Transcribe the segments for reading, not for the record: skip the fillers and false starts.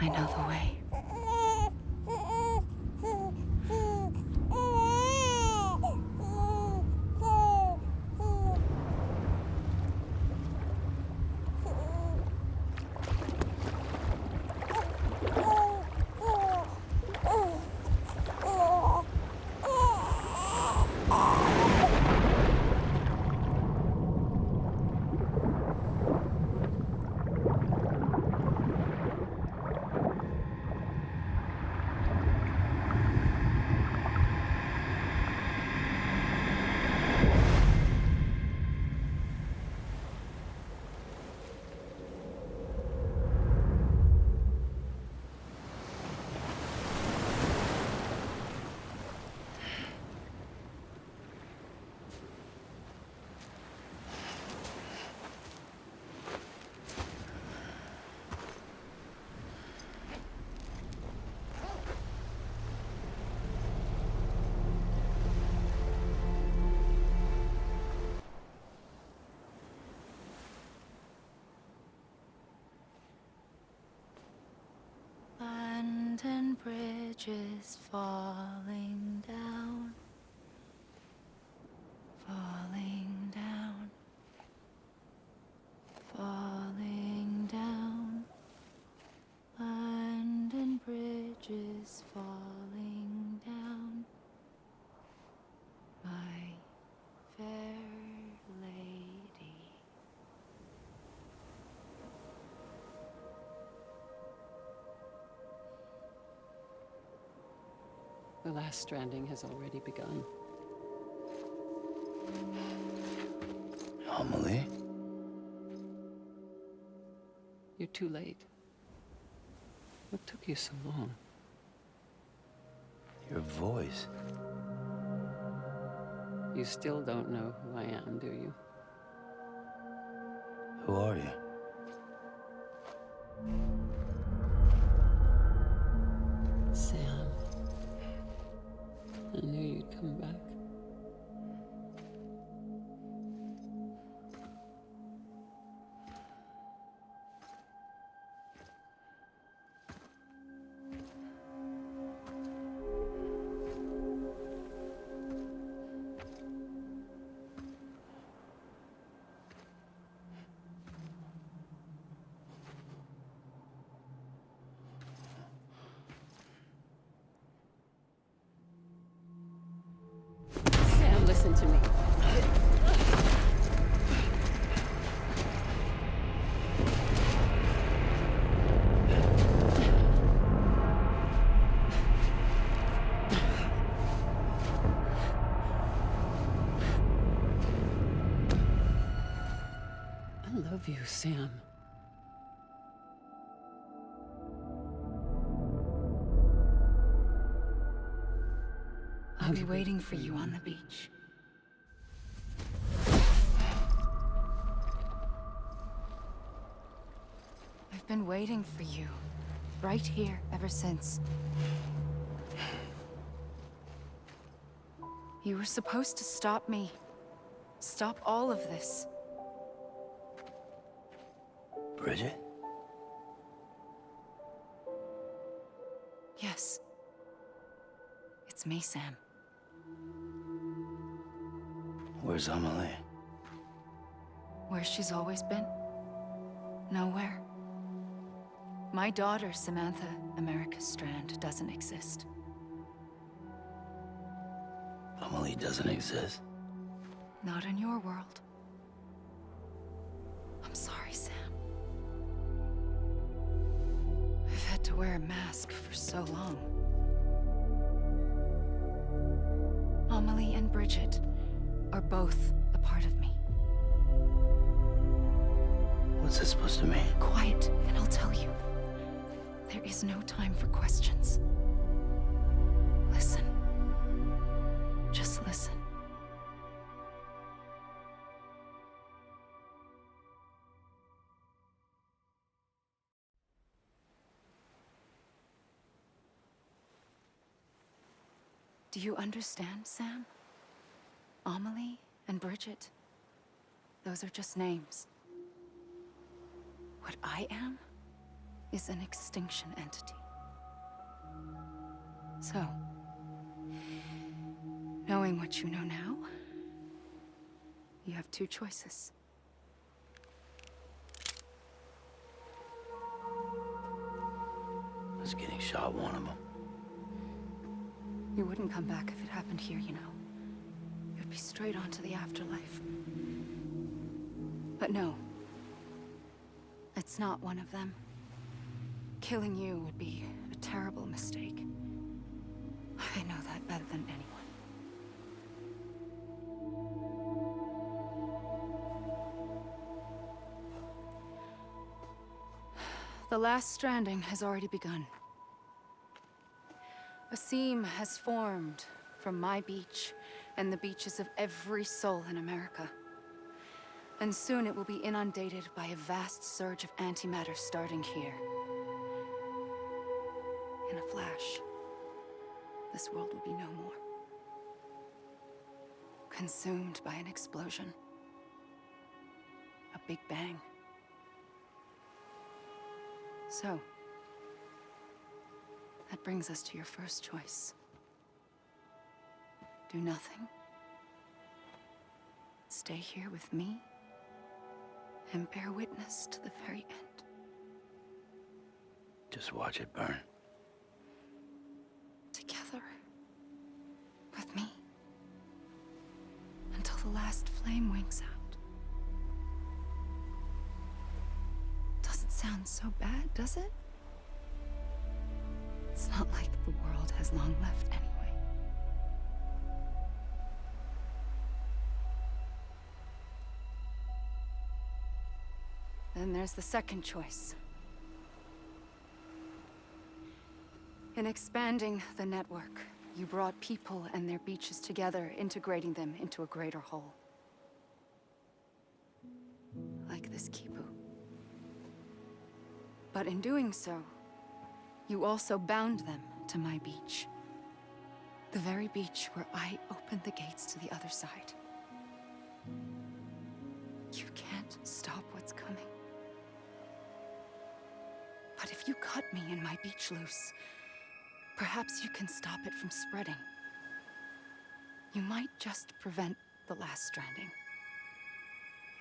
I know the way. And bridges falling down, falling down, falling down, London bridges falling down, my fair lady. The last stranding has already begun. Amelie? You're too late. What took you so long? Your voice. You still don't know who I am, do you? Who are you? Sam. I knew you'd come back. Sam, listen to me. I love you, Sam. I'll be waiting for you on the beach. I've been waiting for you, right here, ever since. You were supposed to stop me. Stop all of this. Bridget? Yes. It's me, Sam. Where's Amelie? Where she's always been. Nowhere. My daughter, Samantha America Strand, doesn't exist. Amelie doesn't exist. Not in your world. I'm sorry, Sam. I've had to wear a mask for so long. Amelie and Bridget are both a part of me. What's that supposed to mean? Quiet, and I'll tell you. There is no time for questions. Listen. Just listen. Do you understand, Sam? Amelie and Bridget, those are just names. What I am is an extinction entity. So, knowing what you know now, you have two choices. Was getting shot one of them. You wouldn't come back if it happened here, you know. You'd be straight on to the afterlife. But no. It's not one of them. Killing you would be a terrible mistake. I know that better than anyone. The last stranding has already begun. A seam has formed from my beach and the beaches of every soul in America. And soon it will be inundated by a vast surge of antimatter starting here. In a flash, this world will be no more. Consumed by an explosion. A big bang. So, that brings us to your first choice. Do nothing. Stay here with me and bear witness to the very end. Just watch it burn. Together. With me. Until the last flame winks out. Doesn't sound so bad, does it? It's not like the world has long left anyway. Then there's the second choice. In expanding the network, you brought people and their beaches together, integrating them into a greater whole. Like this Kipu. But in doing so, you also bound them to my beach. The very beach where I opened the gates to the other side. You can't stop what's coming. But if you cut me and my beach loose, perhaps you can stop it from spreading. You might just prevent the last stranding.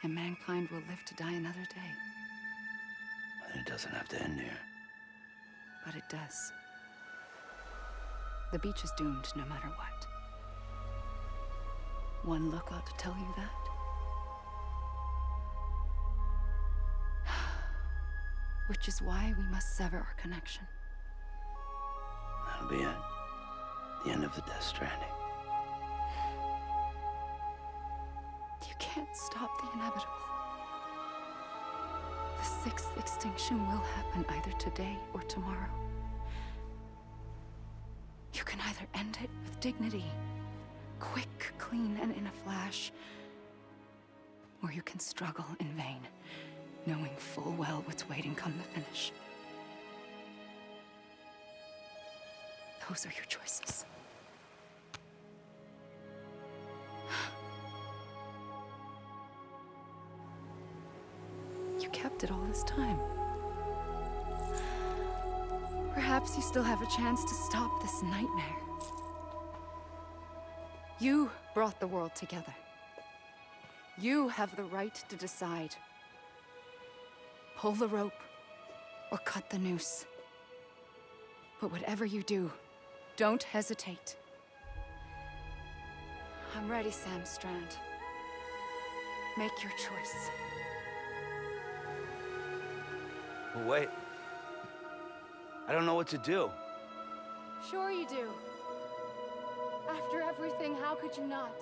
And mankind will live to die another day. And it doesn't have to end here. But it does. The beach is doomed no matter what. One look ought to tell you that. Which is why we must sever our connection. That'll be it. The end of the Death Stranding. You can't stop the inevitable. The sixth extinction will happen either today or tomorrow. You can either end it with dignity, quick, clean, and in a flash, or you can struggle in vain, knowing full well what's waiting come the finish. Those are your choices. You kept it all this time. Perhaps you still have a chance to stop this nightmare. You brought the world together. You have the right to decide. Pull the rope or cut the noose. But whatever you do, don't hesitate. I'm ready, Sam Strand. Make your choice. But wait. I don't know what to do. Sure you do. After everything, how could you not?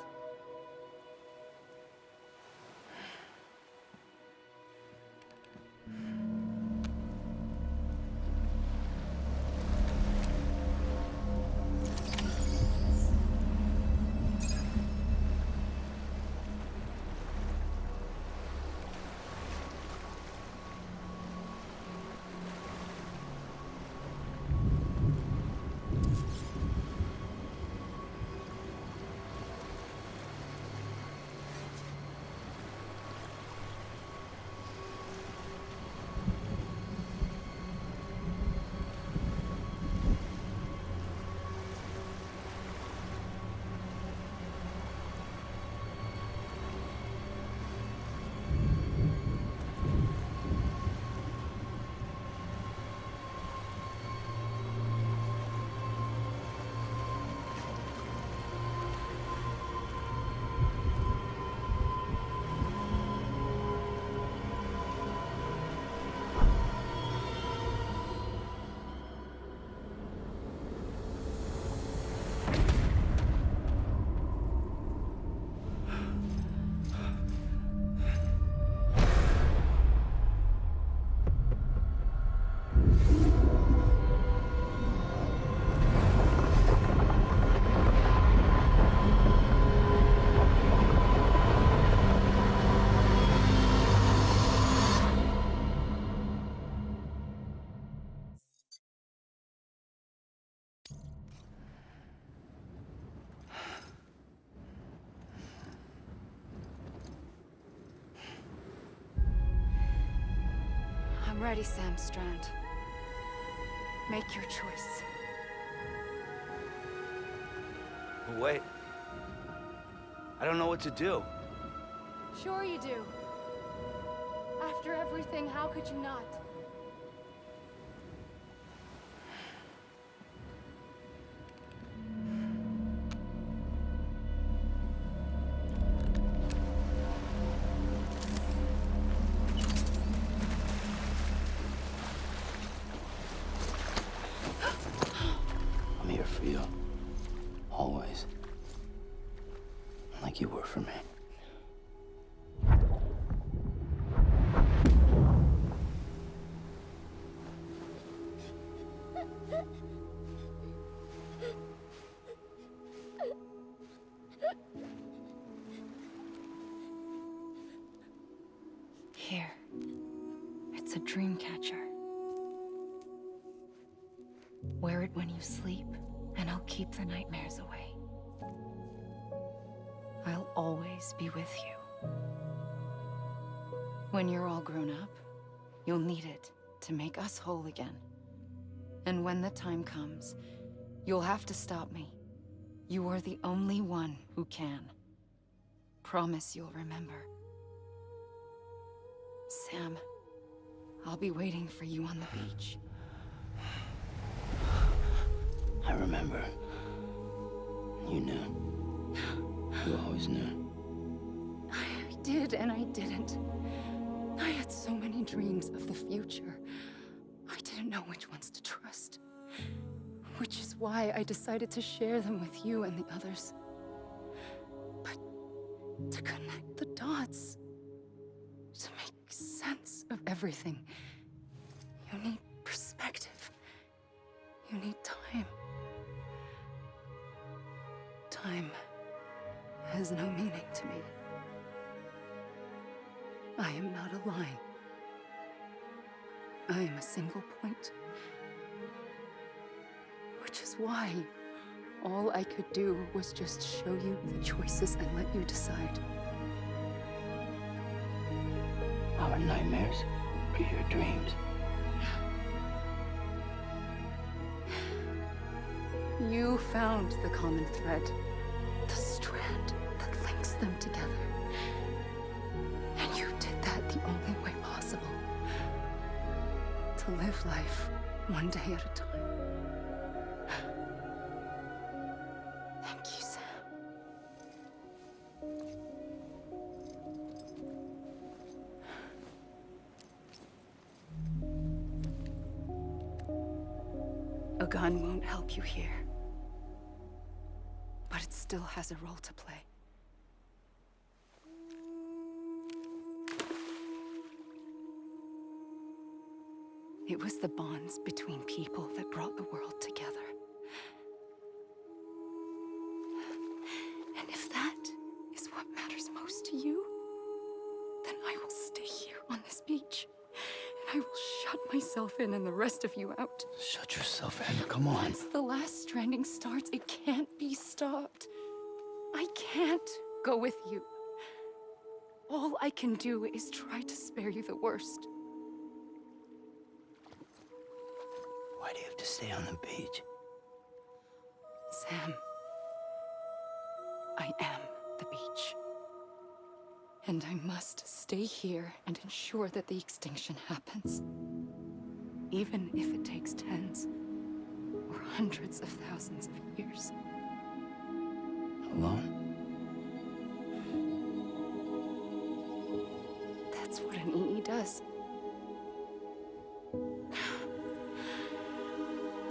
I'm ready, Sam Strand. Make your choice. But wait. I don't know what to do. Sure you do. After everything, how could you not? I'm here for you. Always. Like you were for me. Here. It's a dream catcher. Wear it when you sleep, and I'll keep the nightmares away. I'll always be with you. When you're all grown up, you'll need it to make us whole again. And when the time comes, you'll have to stop me. You are the only one who can. Promise you'll remember. Sam, I'll be waiting for you on the beach. I remember. You knew. You always knew. I did and I didn't. I had so many dreams of the future. I didn't know which ones to trust. Which is why I decided to share them with you and the others. But to connect the dots, to make sense of everything, you need perspective. You need time. Time has no meaning to me. I am not a line. I am a single point. Which is why all I could do was just show you the choices and let you decide. Our nightmares are your dreams. You found the common thread, the strand that links them together. And you did that the only way possible. To live life one day at a time. Thank you, Sam. A gun won't help you here. But it still has a role to play. It was the bonds between people that brought the world together. And if that is what matters most to you, then I will stay here on this beach. And I will shut myself in and the rest of you out. Shut yourself in. Come on. Once the last stranding starts, it can't be stopped. I can't go with you. All I can do is try to spare you the worst. Why do you have to stay on the beach? Sam, I am the beach. And I must stay here and ensure that the extinction happens. Even if it takes tens or hundreds of thousands of years. Alone? That's what an EE does.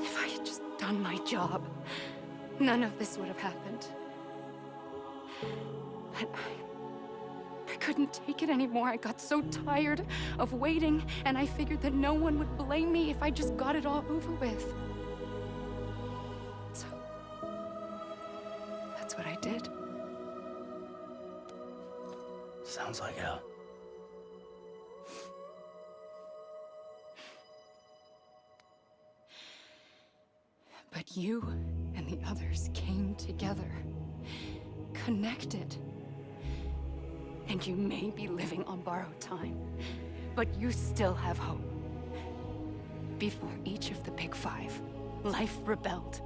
If I had just done my job, none of this would have happened. But I couldn't take it anymore. I got so tired of waiting, and I figured that no one would blame me if I just got it all over with. So, that's what I did. Sounds like hell. But you and the others came together, connected. And you may be living on borrowed time, but you still have hope. Before each of the big five, life rebelled.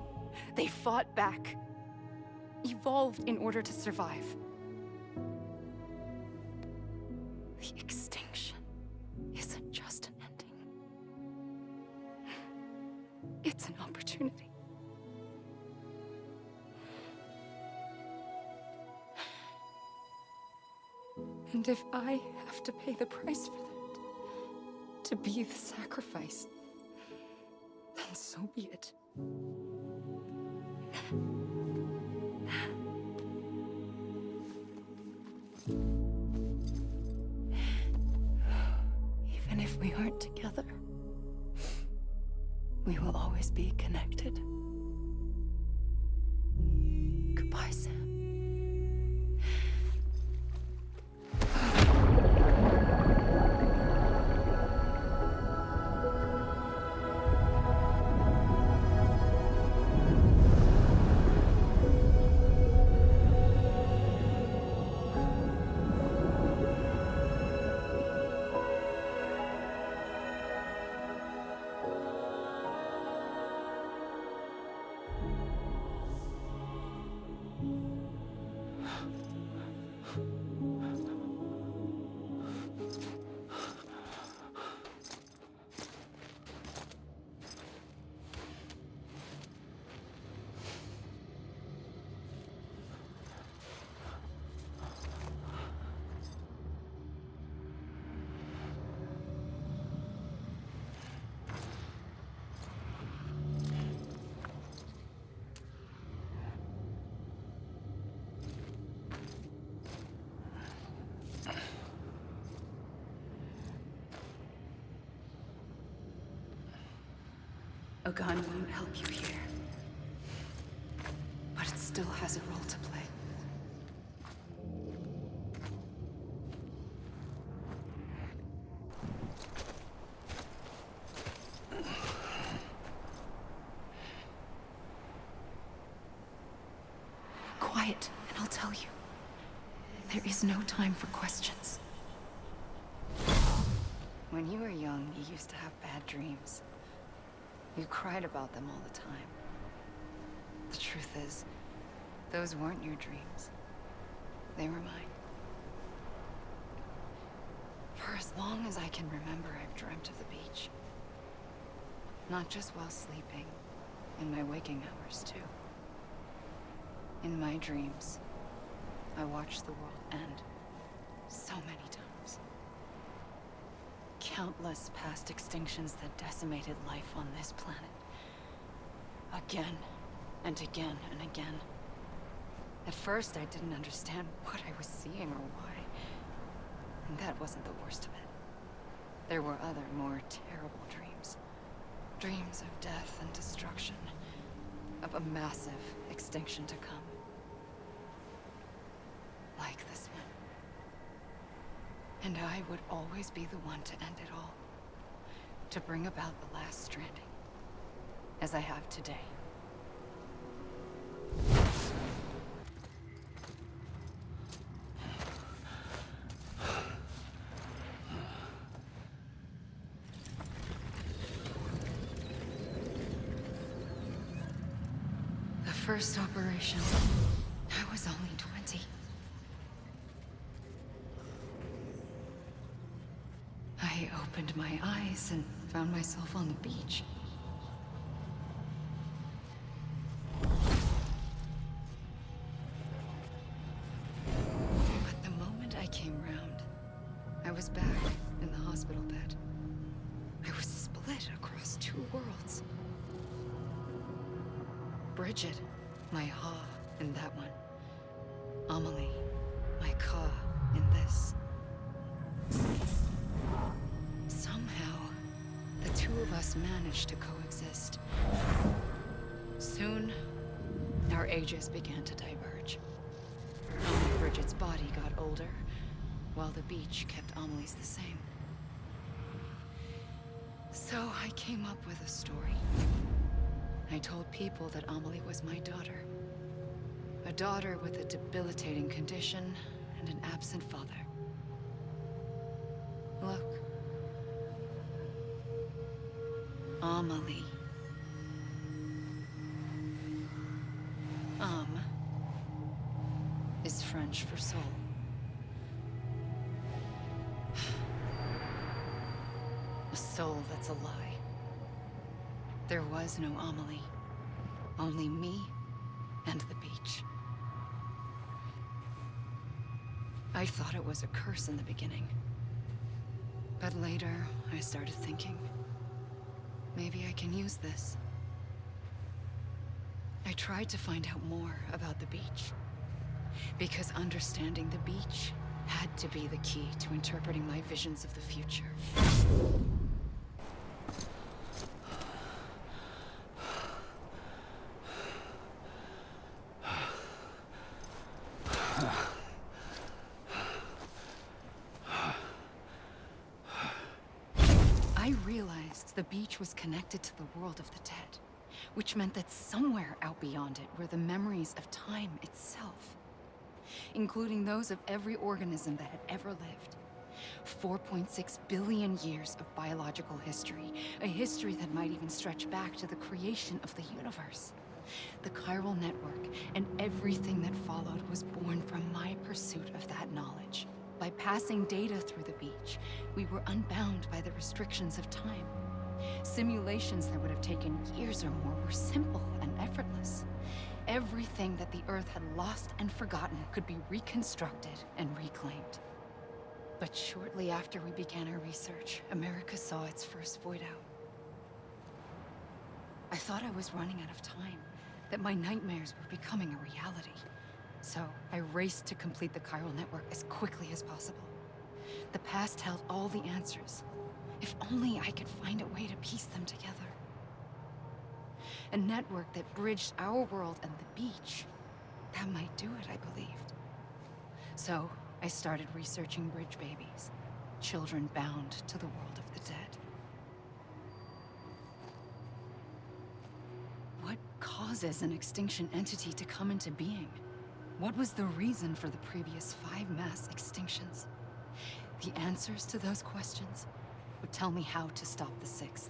They fought back, evolved in order to survive. The extinction isn't just an ending. It's an opportunity. And if I have to pay the price for that, to be the sacrifice, then so be it. Even if we aren't together, we will always be connected. Goodbye, Sam. A gun won't help you here, but it still has a role to play. Quiet, and I'll tell you. There is no time for questions. When you were young, you used to have bad dreams. You cried about them all the time. The truth is, those weren't your dreams. They were mine. For as long as I can remember, I've dreamt of the beach. Not just while sleeping, in my waking hours too. In my dreams, I watched the world end so many times. Countless past extinctions that decimated life on this planet. Again, and again, and again. At first, I didn't understand what I was seeing or why. And that wasn't the worst of it. There were other, more terrible dreams. Dreams of death and destruction. Of a massive extinction to come. Like this one. And I would always be the one to end it all. To bring about the last stranding. As I have today. The first operation, I was only 20. I opened my eyes and found myself on the beach. But the moment I came round, I was back in the hospital bed. I was split across two worlds. Bridget, my Ha in that one. Amelie, my Ka in this. Somehow, the two of us managed to coexist. Soon, our ages began to diverge. Only Bridget's body got older, while the beach kept Amelie's the same. So I came up with a story. I told people that Amelie was my daughter. A daughter with a debilitating condition and an absent father. Look. Amelie. Is French for soul. A soul that's a lie. There was no Amelie. Only me and the beach. I thought it was a curse in the beginning. But later, I started thinking, maybe I can use this. I tried to find out more about the beach. Because understanding the beach had to be the key to interpreting my visions of the future. I realized the beach was connected to the world of the dead, which meant that somewhere out beyond it were the memories of time itself, including those of every organism that had ever lived. 4.6 billion years of biological history, a history that might even stretch back to the creation of the universe. The chiral network and everything that followed was born from my pursuit of that knowledge. By passing data through the beach, we were unbound by the restrictions of time. Simulations that would have taken years or more were simple and effortless. Everything that the Earth had lost and forgotten could be reconstructed and reclaimed. But shortly after we began our research, America saw its first void out. I thought I was running out of time, that my nightmares were becoming a reality. So I raced to complete the chiral network as quickly as possible. The past held all the answers. If only I could find a way to piece them together. A network that bridged our world and the beach. That might do it, I believed. So I started researching bridge babies, children bound to the world of the dead. What causes an extinction entity to come into being? What was the reason for the previous 5 mass extinctions? The answers to those questions would tell me how to stop the 6th.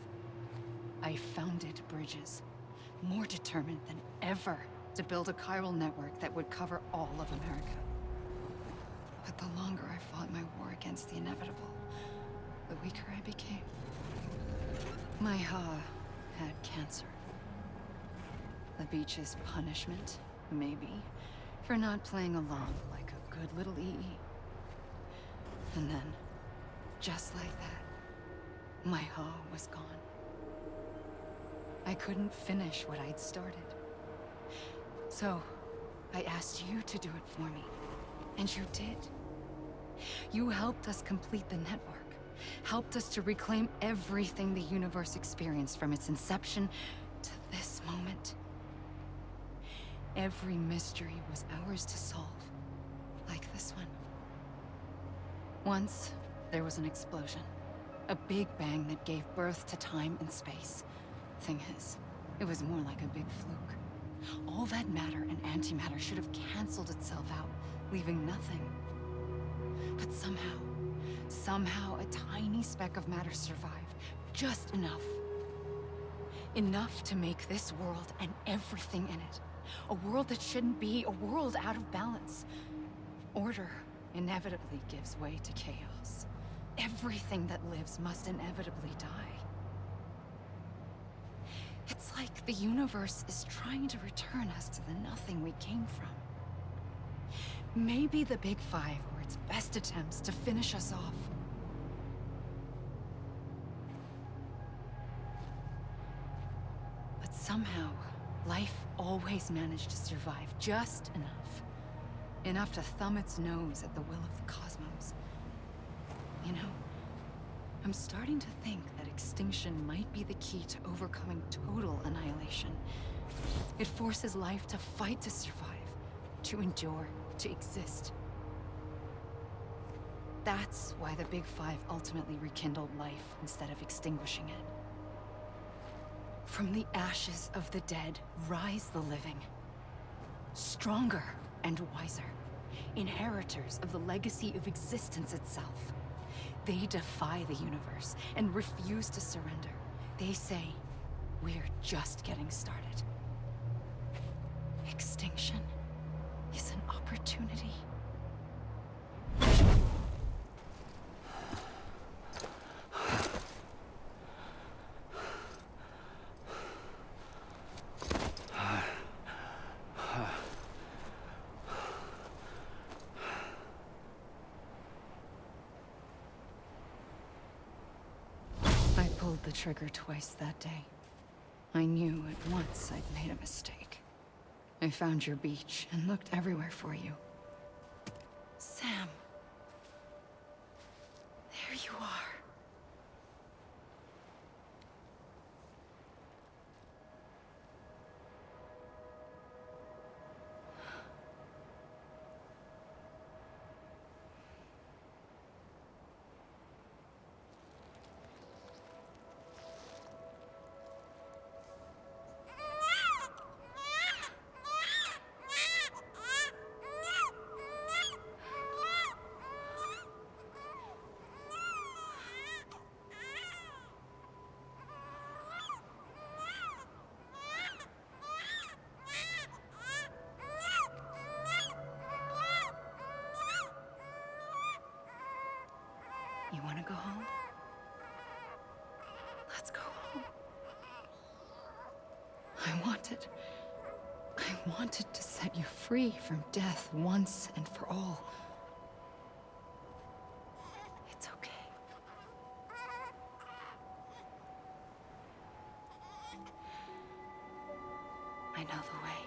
I founded bridges, more determined than ever to build a chiral network that would cover all of America. But the longer I fought my war against the inevitable, the weaker I became. My Ha had cancer. The beach's punishment, maybe, for not playing along like a good little EE. And then, just like that, my Ha was gone. I couldn't finish what I'd started. So, I asked you to do it for me. And you did. You helped us complete the network. Helped us to reclaim everything the universe experienced from its inception to this moment. Every mystery was ours to solve. Like this one. Once, there was an explosion. A big bang that gave birth to time and space. Thing is, it was more like a big fluke. All that matter and antimatter should have canceled itself out, leaving nothing. But somehow a tiny speck of matter survived. Just enough. Enough to make this world and everything in it. A world that shouldn't be, a world out of balance. Order inevitably gives way to chaos. Everything that lives must inevitably die. It's like the universe is trying to return us to the nothing we came from. Maybe the Big Five were its best attempts to finish us off. But somehow, life always managed to survive just enough. Enough to thumb its nose at the will of the cosmos. You know, I'm starting to think that extinction might be the key to overcoming total annihilation. It forces life to fight to survive, to endure, to exist. That's why the Big Five ultimately rekindled life instead of extinguishing it. From the ashes of the dead rise the living. Stronger and wiser. Inheritors of the legacy of existence itself. They defy the universe and refuse to surrender. They say we're just getting started. Extinction is an opportunity. I pulled the trigger twice that day. I knew at once I'd made a mistake. I found your beach and looked everywhere for you. Sam. There you are. You want to go home? Let's go home. I wanted to set you free from death once and for all. It's okay. I know the way.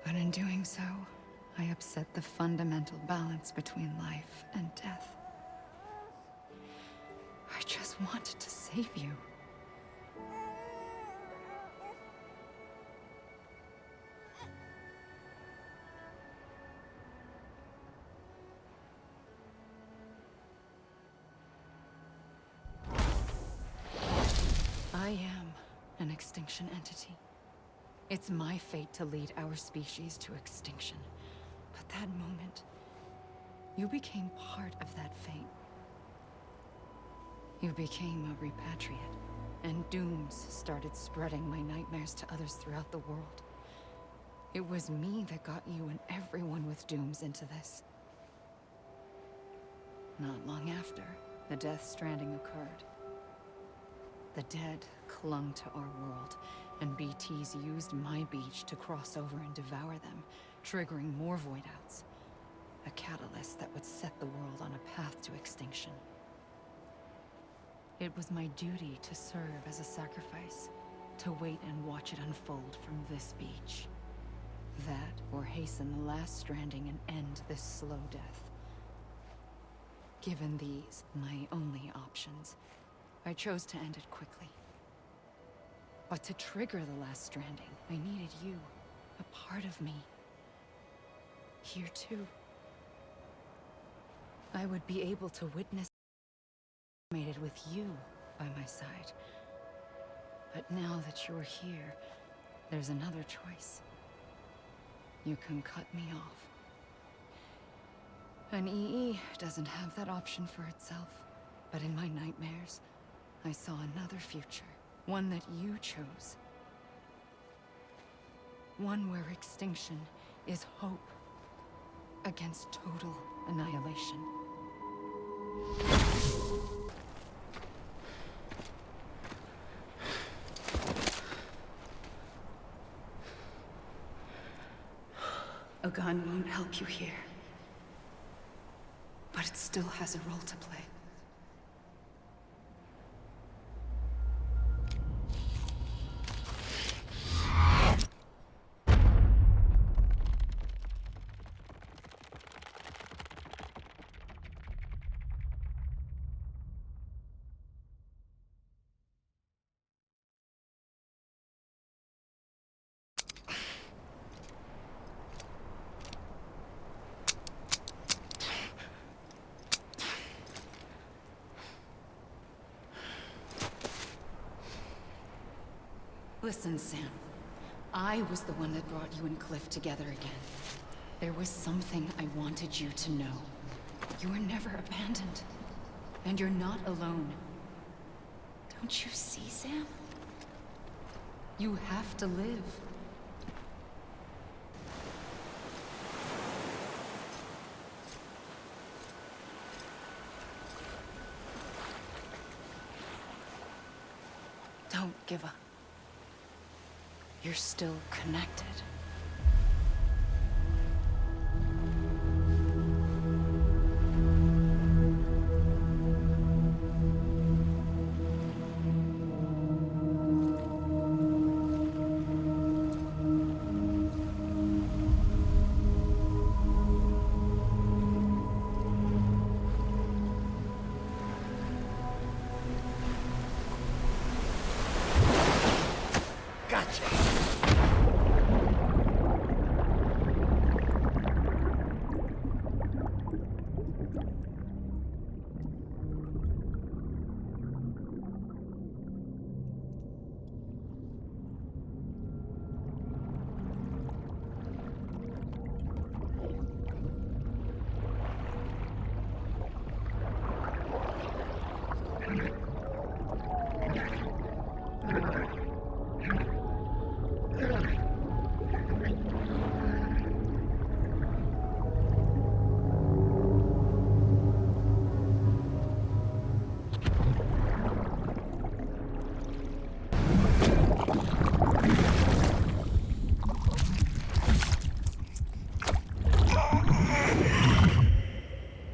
But in doing so, I upset the fundamental balance between life and death. I just wanted to save you. I am an extinction entity. It's my fate to lead our species to extinction. But that moment, you became part of that fate. You became a repatriate, and dooms started spreading my nightmares to others throughout the world. It was me that got you and everyone with dooms into this. Not long after, the Death Stranding occurred. The dead clung to our world, and BTs used my beach to cross over and devour them, triggering more void-outs. A catalyst that would set the world on a path to extinction. It was my duty to serve as a sacrifice, to wait and watch it unfold from this beach. That, or hasten the last stranding and end this slow death. Given these, my only options, I chose to end it quickly. But to trigger the last stranding, I needed you, a part of me. Here too. I would be able to witness mated with you by my side. But now that you're here, there's another choice. You can cut me off. An EE doesn't have that option for itself. But in my nightmares, I saw another future. One that you chose. One where extinction is hope against total annihilation. A gun won't help you here. But it still has a role to play. Listen, Sam. I was the one that brought you and Cliff together again. There was something I wanted you to know. You were never abandoned. And you're not alone. Don't you see, Sam? You have to live. Don't give up. You're still connected.